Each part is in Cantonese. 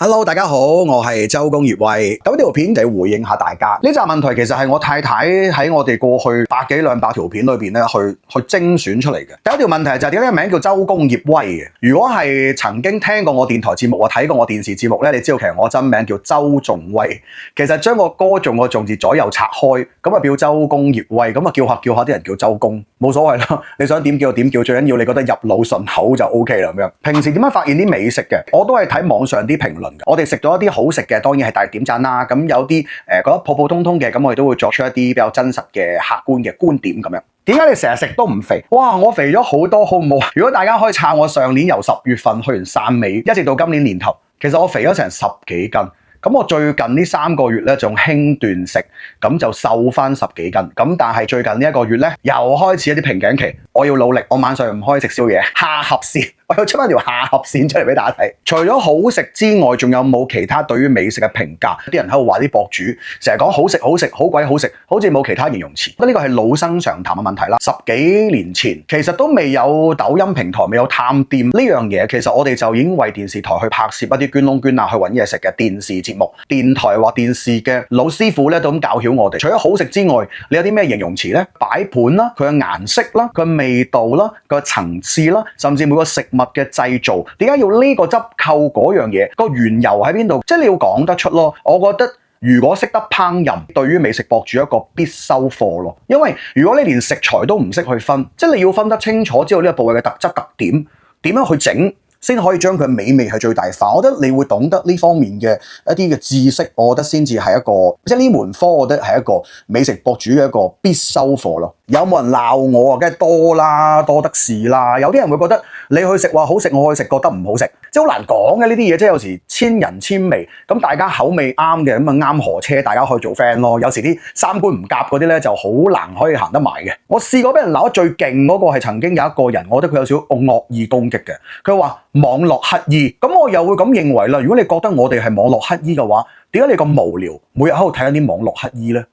Hello，大家好，我係周公葉威。咁呢條片就要回應下大家。呢集問題其實係我太太喺我哋過去百幾兩百條片裏邊咧去精選出嚟嘅。第一條問題就係點解名叫周公葉威嘅？如果係曾經聽過我電台節目或睇過我電視節目咧，你知道其實我真名叫周仲威。其實將個歌頌個頌字左右拆開，咁啊叫周公葉威，咁啊叫下啲人叫周公，冇所謂啦。你想點叫就點叫，最緊要你覺得入腦順口就 OK 啦咁樣。平時點樣發現啲美食嘅？我都係睇網上啲評論。我哋食咗一啲好食嘅，當然係大力點讚啦。咁有啲覺得普普通通嘅，咁我哋都會作出一啲比較真實嘅客觀嘅觀點咁樣。點解你成日食都唔肥？哇！我肥咗好多，好唔好？如果大家可以撐我上年由10月份去完汕尾，一直到今年年頭，其實我肥咗成10幾斤。咁我最近呢3個月咧，仲輕斷食，咁就瘦翻10幾斤。咁但係最近呢1個月咧，又開始一啲瓶頸期。我要努力，我晚上唔可以食宵夜，下頜線，我要出翻條下頜線出嚟俾大家睇。除咗好食之外，仲有冇其他對於美食嘅評價？啲人喺度話啲博主成日講好食好食，好鬼好食，好似冇其他形容詞。覺得呢個係老生常談嘅問題啦。10幾年前其實都未有抖音平台，未有探店呢樣嘢，其實我哋就已經為電視台去拍攝一啲捐窿捐罅去揾嘢食嘅電視節目。電台或電視嘅老師傅咧都咁教曉我哋。除咗好食之外，你有啲咩形容詞咧？擺盤啦，佢嘅顏色啦，佢嘅味道啦，佢嘅層次啦，甚至每個食物嘅製造，點解要呢個汁扣嗰樣嘢？個緣由喺邊度？即係你要講得出咯。我覺得如果識得烹飪，對於美食博主一個必修課咯。因為如果你連食材都唔識去分，即係你要分得清楚，知道呢個部位嘅特質特點，點樣去整，先可以將佢美味係最大化。我覺得你會懂得呢方面嘅一啲嘅知識，我覺得先至係一個，即係呢門科，我覺得係一個美食博主嘅一個必修課咯。有冇人鬧我啊？梗係多啦，多得是啦。有啲人會覺得你去食話好食，我去食覺得唔好食，即係好難講嘅呢啲嘢。即係有時千人千味，咁大家口味啱嘅，咁啊啱河車，大家可以做 friend 咯。有時啲三觀唔夾嗰啲咧，就好難可以行得埋嘅。我試過俾人鬧得最勁嗰個係曾經有一個人，我覺得佢有少少惡意攻擊嘅。佢話網絡乞衣，咁我又會咁認為啦。如果你覺得我哋係網絡乞衣嘅話，點解你咁無聊，每日喺度睇緊啲網絡乞衣咧？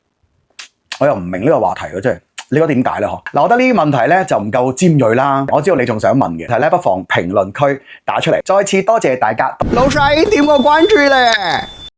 我又唔明呢個話題嘅，真係。你覺得點解咧？嗱，我覺得呢啲問題咧就唔夠尖銳啦。我知道你仲想問嘅，係咧不妨評論區打出嚟。再次多謝大家，老細點個關注咧。